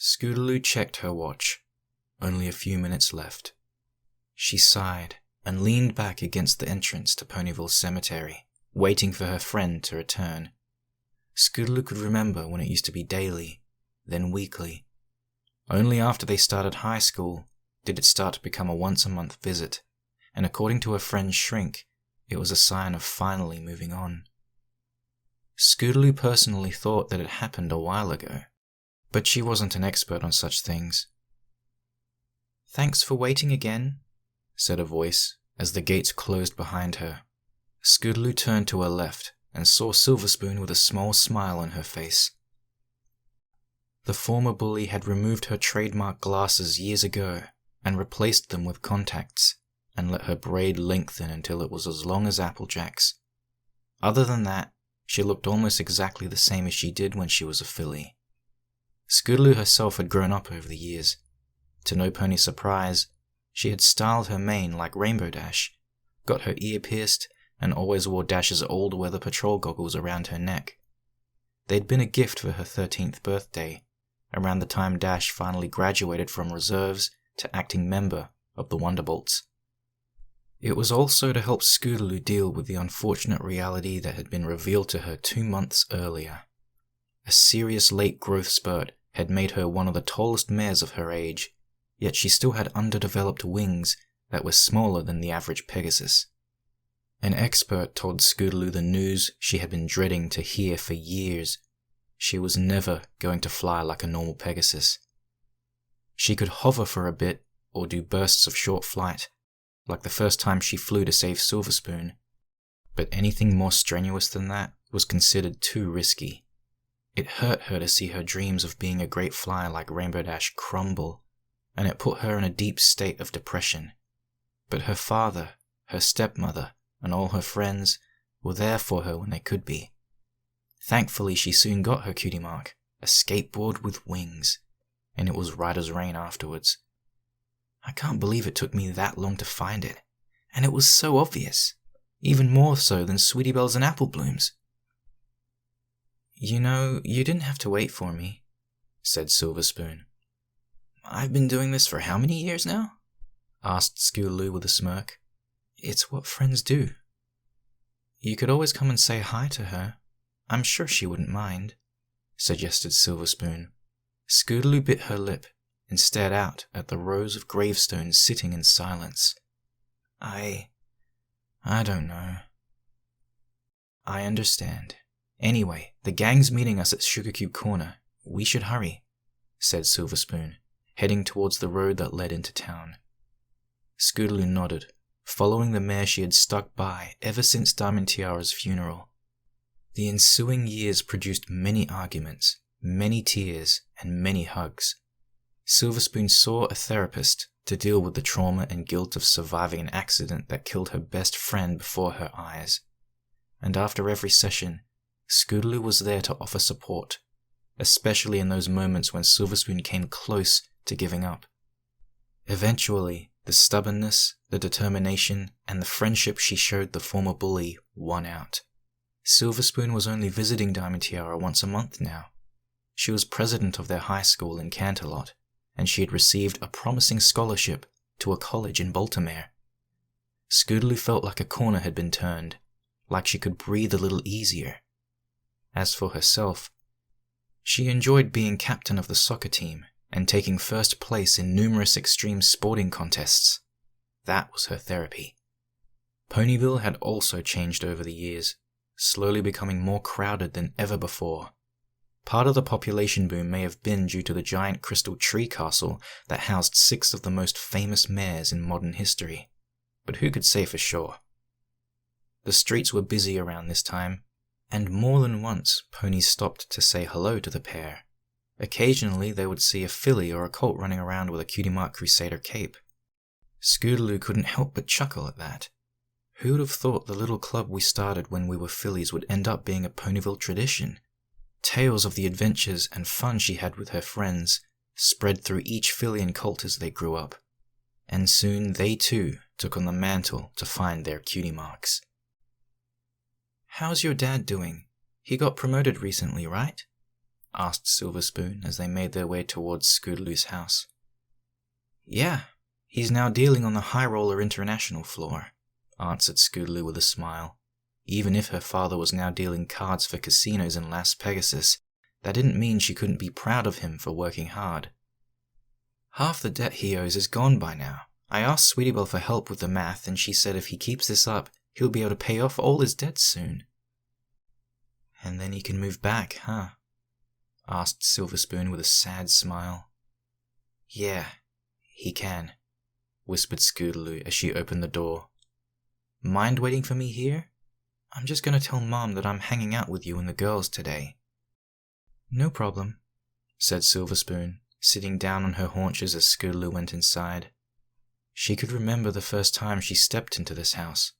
Scootaloo checked her watch. Only a few minutes left. She sighed and leaned back against the entrance to Ponyville Cemetery, waiting for her friend to return. Scootaloo could remember when it used to be daily, then weekly. Only after they started high school did it start to become a once-a-month visit, and according to her friend's shrink, it was a sign of finally moving on. Scootaloo personally thought that it happened a while ago, but she wasn't an expert on such things. "Thanks for waiting again," said a voice as the gates closed behind her. Scootaloo turned to her left and saw Silverspoon with a small smile on her face. The former bully had removed her trademark glasses years ago and replaced them with contacts, and let her braid lengthen until it was as long as Applejack's. Other than that, she looked almost exactly the same as she did when she was a filly. Scootaloo herself had grown up over the years. To no pony's surprise, she had styled her mane like Rainbow Dash, got her ear pierced, and always wore Dash's old weather patrol goggles around her neck. They'd been a gift for her 13th birthday, around the time Dash finally graduated from reserves to acting member of the Wonderbolts. It was also to help Scootaloo deal with the unfortunate reality that had been revealed to her 2 months earlier. A serious late growth spurt had made her one of the tallest mares of her age, yet she still had underdeveloped wings that were smaller than the average Pegasus. An expert told Scootaloo the news she had been dreading to hear for years. She was never going to fly like a normal Pegasus. She could hover for a bit or do bursts of short flight, like the first time she flew to save Silverspoon, but anything more strenuous than that was considered too risky. It hurt her to see her dreams of being a great flyer like Rainbow Dash crumble, and it put her in a deep state of depression. But her father, her stepmother, and all her friends were there for her when they could be. Thankfully, she soon got her cutie mark, a skateboard with wings, and it was right as rain afterwards. I can't believe it took me that long to find it, and it was so obvious, even more so than Sweetie Bells and Apple Blooms. "You know, you didn't have to wait for me," said Silverspoon. "I've been doing this for how many years now?" asked Scootaloo with a smirk. "It's what friends do." "You could always come and say hi to her. I'm sure she wouldn't mind," suggested Silverspoon. Scootaloo bit her lip and stared out at the rows of gravestones sitting in silence. I don't know." "I understand. Anyway, the gang's meeting us at Sugarcube Corner. We should hurry," said Silverspoon, heading towards the road that led into town. Scootaloo nodded, following the mare she had stuck by ever since Diamond Tiara's funeral. The ensuing years produced many arguments, many tears, and many hugs. Silverspoon saw a therapist to deal with the trauma and guilt of surviving an accident that killed her best friend before her eyes. And after every session, Scootaloo was there to offer support, especially in those moments when Silverspoon came close to giving up. Eventually, the stubbornness, the determination, and the friendship she showed the former bully won out. Silverspoon was only visiting Diamond Tiara once a month now. She was president of their high school in Canterlot, and she had received a promising scholarship to a college in Baltimore. Scootaloo felt like a corner had been turned, like she could breathe a little easier. As for herself, she enjoyed being captain of the soccer team and taking first place in numerous extreme sporting contests. That was her therapy. Ponyville had also changed over the years, slowly becoming more crowded than ever before. Part of the population boom may have been due to the giant crystal tree castle that housed 6 of the most famous mares in modern history, but who could say for sure? The streets were busy around this time, and more than once ponies stopped to say hello to the pair. Occasionally they would see a filly or a colt running around with a Cutie Mark Crusader cape. Scootaloo couldn't help but chuckle at that. Who would have thought the little club we started when we were fillies would end up being a Ponyville tradition? Tales of the adventures and fun she had with her friends spread through each filly and colt as they grew up, and soon they too took on the mantle to find their cutie marks. "How's your dad doing? He got promoted recently, right?" asked Silver Spoon as they made their way towards Scootaloo's house. Yeah, he's now dealing on the High Roller International floor, answered Scootaloo with a smile. Even if her father was now dealing cards for casinos in Las Pegasus, that didn't mean she couldn't be proud of him for working hard. Half the debt he owes is gone by now. I asked Sweetie Belle for help with the math, and she said if he keeps this up, he'll be able to pay off all his debts soon. And then he can move back, huh? Asked Silver Spoon with a sad smile. Yeah, he can, whispered Scootaloo as she opened the door. Mind waiting for me here? I'm just going to tell Mom that I'm hanging out with you and the girls today. No problem, said Silver Spoon, sitting down on her haunches as Scootaloo went inside. She could remember the first time she stepped into this house,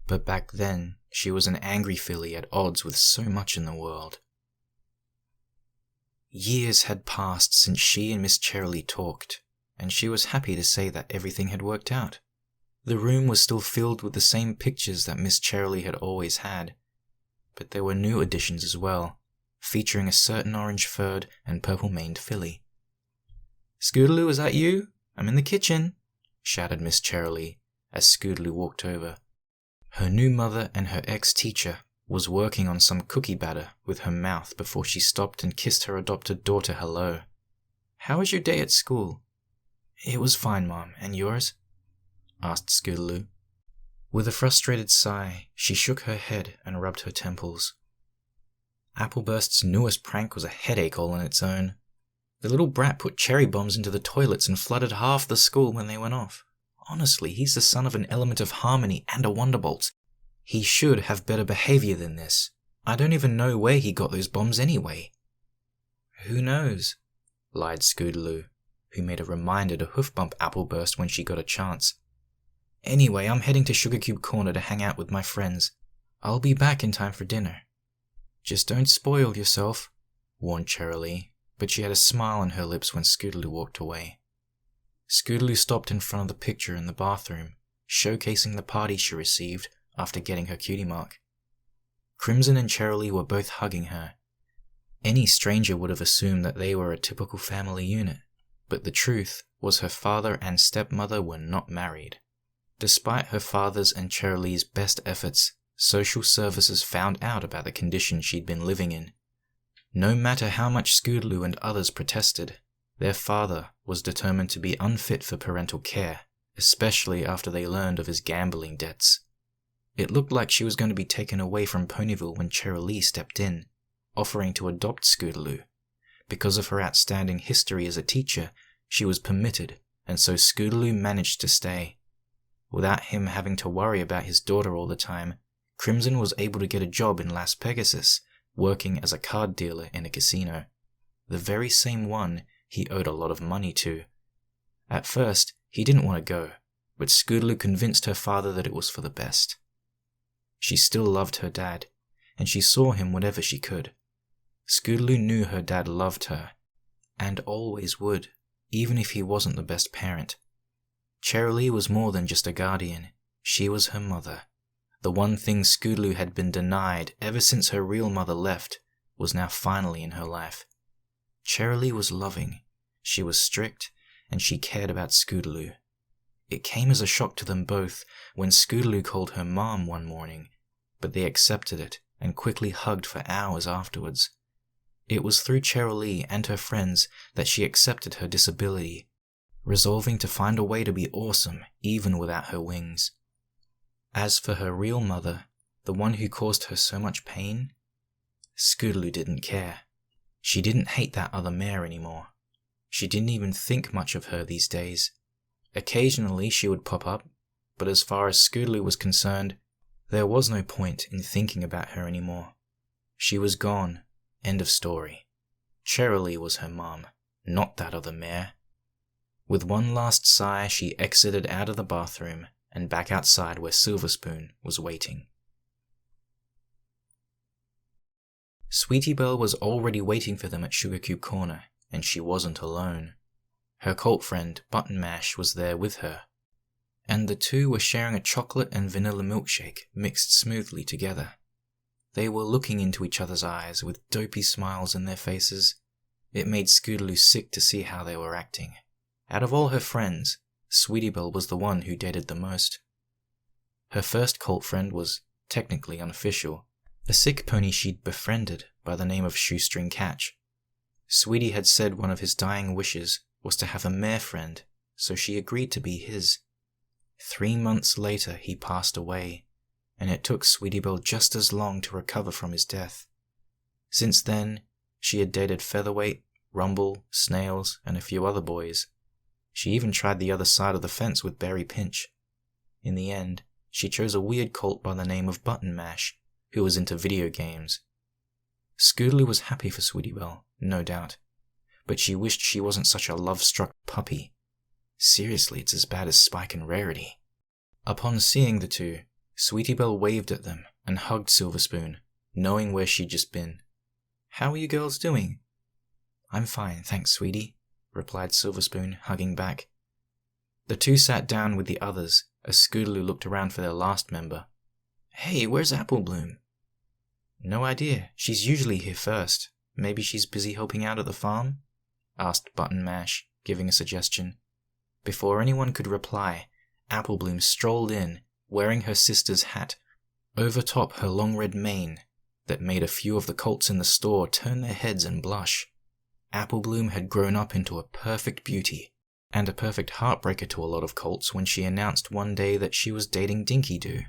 but back then she was an angry filly at odds with so much in the world. Years had passed since she and Miss Cheerilee talked, and she was happy to say that everything had worked out. The room was still filled with the same pictures that Miss Cheerilee had always had, but there were new additions as well, featuring a certain orange-furred and purple-maned filly. Scootaloo, is that you? I'm in the kitchen, shouted Miss Cheerilee as Scootaloo walked over. Her new mother and her ex-teacher was working on some cookie batter with her mouth before she stopped and kissed her adopted daughter hello. How was your day at school? It was fine, Mom. And yours? Asked Scootaloo. With a frustrated sigh, she shook her head and rubbed her temples. Appleburst's newest prank was a headache all on its own. The little brat put cherry bombs into the toilets and flooded half the school when they went off. Honestly, he's the son of an element of harmony and a wonderbolt. He should have better behavior than this. I don't even know where he got those bombs anyway. Who knows? Lied Scootaloo, who made a reminder to hoof bump Appleburst when she got a chance. Anyway, I'm heading to Sugarcube Corner to hang out with my friends. I'll be back in time for dinner. Just don't spoil yourself, warned Cheerilee, but she had a smile on her lips when Scootaloo walked away. Scootaloo stopped in front of the picture in the bathroom, showcasing the party she received after getting her cutie mark. Crimson and Cheerilee were both hugging her. Any stranger would have assumed that they were a typical family unit, but the truth was her father and stepmother were not married. Despite her father's and Cheerilee's best efforts, social services found out about the condition she'd been living in. No matter how much Scootaloo and others protested, their father was determined to be unfit for parental care, especially after they learned of his gambling debts. It looked like she was going to be taken away from Ponyville when Cheerilee stepped in, offering to adopt Scootaloo. Because of her outstanding history as a teacher, she was permitted, and so Scootaloo managed to stay. Without him having to worry about his daughter all the time, Crimson was able to get a job in Las Pegasus, working as a card dealer in a casino. The very same one he owed a lot of money to. At first, he didn't want to go, but Scootaloo convinced her father that it was for the best. She still loved her dad, and she saw him whenever she could. Scootaloo knew her dad loved her, and always would, even if he wasn't the best parent. Cheerilee was more than just a guardian. She was her mother. The one thing Scootaloo had been denied ever since her real mother left was now finally in her life. Cheerilee was loving, she was strict, and she cared about Scootaloo. It came as a shock to them both when Scootaloo called her mom one morning, but they accepted it and quickly hugged for hours afterwards. It was through Cheerilee and her friends that she accepted her disability, resolving to find a way to be awesome even without her wings. As for her real mother, the one who caused her so much pain, Scootaloo didn't care. She didn't hate that other mare anymore. She didn't even think much of her these days. Occasionally she would pop up, but as far as Scootaloo was concerned, there was no point in thinking about her anymore. She was gone. End of story. Cheerilee was her mom, not that other mare. With one last sigh, she exited out of the bathroom and back outside where Silver Spoon was waiting. Sweetie Belle was already waiting for them at Sugarcube Corner, and she wasn't alone. Her cult friend, Button Mash, was there with her, and the two were sharing a chocolate and vanilla milkshake mixed smoothly together. They were looking into each other's eyes with dopey smiles in their faces. It made Scootaloo sick to see how they were acting. Out of all her friends, Sweetie Belle was the one who dated the most. Her first cult friend was technically unofficial, a sick pony she'd befriended by the name of Shoestring Catch. Sweetie had said one of his dying wishes was to have a mare friend, so she agreed to be his. 3 months later he passed away, and it took Sweetie Belle just as long to recover from his death. Since then, she had dated Featherweight, Rumble, Snails, and a few other boys. She even tried the other side of the fence with Berry Pinch. In the end, she chose a weird cult by the name of Button Mash, who was into video games. Scootaloo was happy for Sweetie Belle, no doubt, but she wished she wasn't such a love-struck puppy. Seriously, it's as bad as Spike and Rarity. Upon seeing the two, Sweetie Belle waved at them and hugged Silver Spoon, knowing where she'd just been. "How are you girls doing?" "I'm fine, thanks, sweetie," replied Silver Spoon, hugging back. The two sat down with the others as Scootaloo looked around for their last member. "Hey, where's Apple Bloom?" "No idea. She's usually here first. Maybe she's busy helping out at the farm?" asked Button Mash, giving a suggestion. Before anyone could reply, Apple Bloom strolled in, wearing her sister's hat, over top her long red mane, that made a few of the colts in the store turn their heads and blush. Apple Bloom had grown up into a perfect beauty, and a perfect heartbreaker to a lot of colts when she announced one day that she was dating Dinky Doo.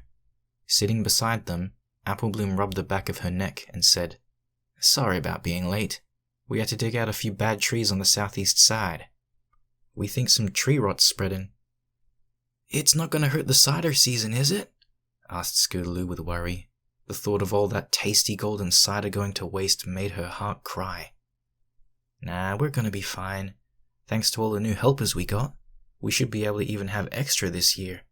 Sitting beside them, Apple Bloom rubbed the back of her neck and said, "Sorry about being late. We had to dig out a few bad trees on the southeast side. We think some tree rot's spreading." "It's not gonna hurt the cider season, is it?" asked Scootaloo with worry. The thought of all that tasty golden cider going to waste made her heart cry. "Nah, we're gonna be fine. Thanks to all the new helpers we got. We should be able to even have extra this year,"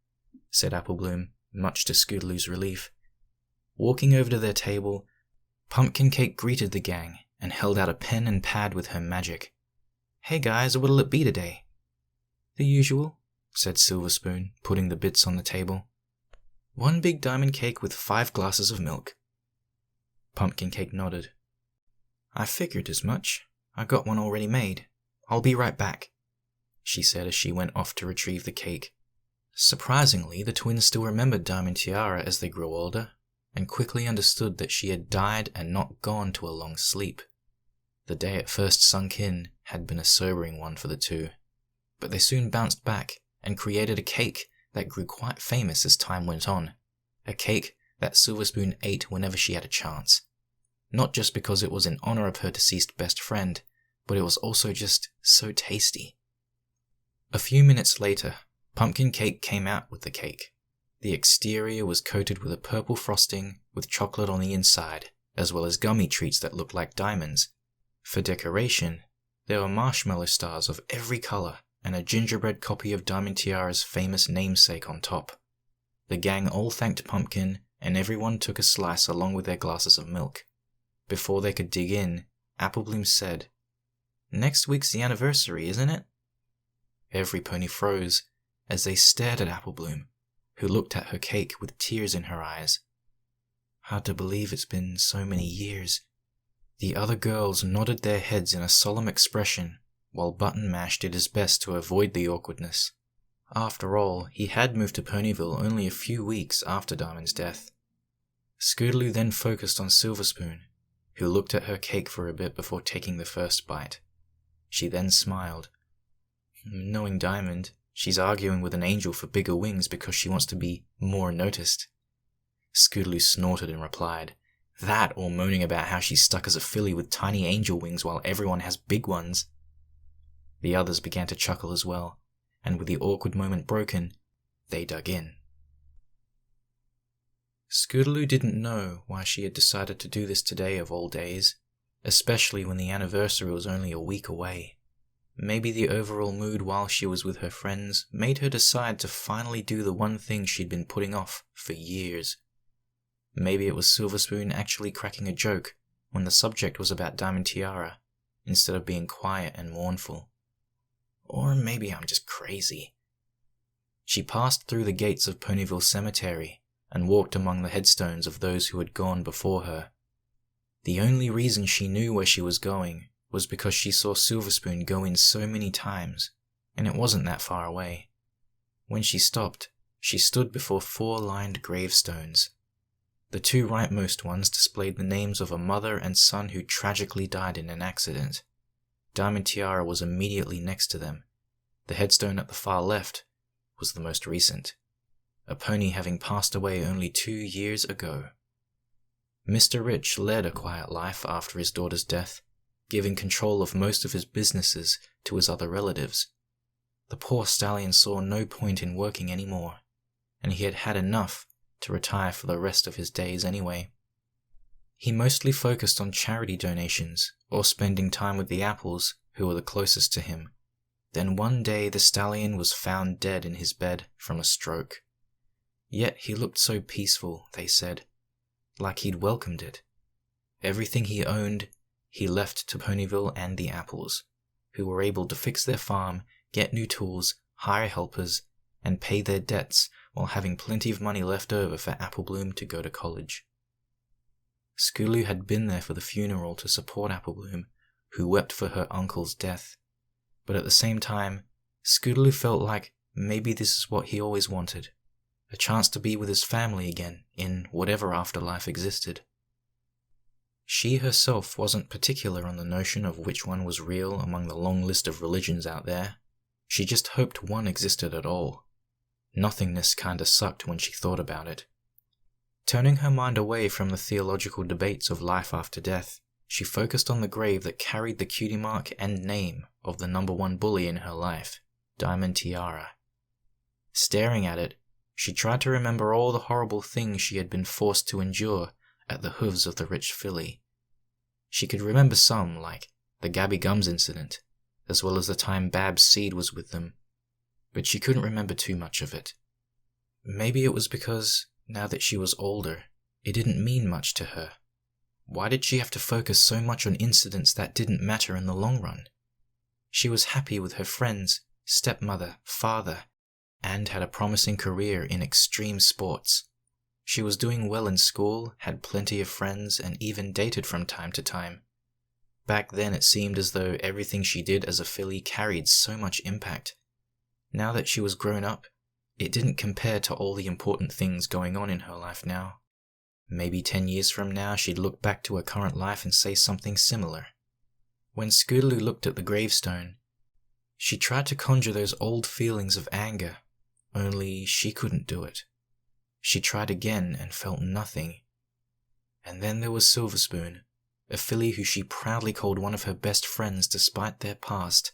said Apple Bloom, much to Scootaloo's relief. Walking over to their table, Pumpkin Cake greeted the gang and held out a pen and pad with her magic. "Hey guys, what'll it be today?" "The usual," said Silver Spoon, putting the bits on the table. "1 big diamond cake with 5 glasses of milk." Pumpkin Cake nodded. "I figured as much. I got one already made. I'll be right back," she said as she went off to retrieve the cake. Surprisingly, the twins still remembered Diamond Tiara as they grew older, and quickly understood that she had died and not gone to a long sleep. The day at first sunk in had been a sobering one for the two, but they soon bounced back and created a cake that grew quite famous as time went on, a cake that Silver Spoon ate whenever she had a chance. Not just because it was in honor of her deceased best friend, but it was also just so tasty. A few minutes later, Pumpkin Cake came out with the cake. The exterior was coated with a purple frosting with chocolate on the inside, as well as gummy treats that looked like diamonds. For decoration, there were marshmallow stars of every color and a gingerbread copy of Diamond Tiara's famous namesake on top. The gang all thanked Pumpkin, and everyone took a slice along with their glasses of milk. Before they could dig in, Apple Bloom said, "Next week's the anniversary, isn't it?" Every pony froze as they stared at Apple Bloom, who looked at her cake with tears in her eyes. Hard to believe it's been so many years. The other girls nodded their heads in a solemn expression, while Button Mash did his best to avoid the awkwardness. After all, he had moved to Ponyville only a few weeks after Diamond's death. Scootaloo then focused on Silver Spoon, who looked at her cake for a bit before taking the first bite. She then smiled. Knowing Diamond, she's arguing with an angel for bigger wings because she wants to be more noticed. Scootaloo snorted and replied, "That or moaning about how she's stuck as a filly with tiny angel wings while everyone has big ones." The others began to chuckle as well, and with the awkward moment broken, they dug in. Scootaloo didn't know why she had decided to do this today of all days, especially when the anniversary was only a week away. Maybe the overall mood while she was with her friends made her decide to finally do the one thing she'd been putting off for years. Maybe it was Silver Spoon actually cracking a joke when the subject was about Diamond Tiara, instead of being quiet and mournful. Or maybe I'm just crazy. She passed through the gates of Ponyville Cemetery and walked among the headstones of those who had gone before her. The only reason she knew where she was going was because she saw Silverspoon go in so many times, and it wasn't that far away. When she stopped, she stood before 4 lined gravestones. The 2 rightmost ones displayed the names of a mother and son who tragically died in an accident. Diamond Tiara was immediately next to them. The headstone at the far left was the most recent, a pony having passed away only 2 years ago. Mr. Rich led a quiet life after his daughter's death, giving control of most of his businesses to his other relatives. The poor stallion saw no point in working anymore, and he had had enough to retire for the rest of his days anyway. He mostly focused on charity donations or spending time with the apples, who were the closest to him. Then one day the stallion was found dead in his bed from a stroke. Yet he looked so peaceful, they said, like he'd welcomed it. Everything he owned, he left to Ponyville and the apples, who were able to fix their farm, get new tools, hire helpers, and pay their debts while having plenty of money left over for Applebloom to go to college. Scootaloo had been there for the funeral to support Applebloom, who wept for her uncle's death. But at the same time, Scootaloo felt like maybe this is what he always wanted, a chance to be with his family again in whatever afterlife existed. She herself wasn't particular on the notion of which one was real among the long list of religions out there. She just hoped one existed at all. Nothingness kinda sucked when she thought about it. Turning her mind away from the theological debates of life after death, she focused on the grave that carried the cutie mark and name of the #1 bully in her life, Diamond Tiara. Staring at it, she tried to remember all the horrible things she had been forced to endure at the hooves of the rich filly. She could remember some, like the Gabby Gums incident, as well as the time Babs Seed was with them, but she couldn't remember too much of it. Maybe it was because, now that she was older, it didn't mean much to her. Why did she have to focus so much on incidents that didn't matter in the long run? She was happy with her friends, stepmother, father, and had a promising career in extreme sports. She was doing well in school, had plenty of friends, and even dated from time to time. Back then it seemed as though everything she did as a filly carried so much impact. Now that she was grown up, it didn't compare to all the important things going on in her life now. Maybe 10 years from now she'd look back to her current life and say something similar. When Scootaloo looked at the gravestone, she tried to conjure those old feelings of anger, only she couldn't do it. She tried again and felt nothing. And then there was Silverspoon, a filly who she proudly called one of her best friends despite their past.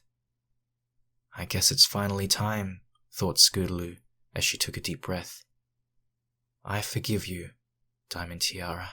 I guess it's finally time, thought Scootaloo as she took a deep breath. I forgive you, Diamond Tiara.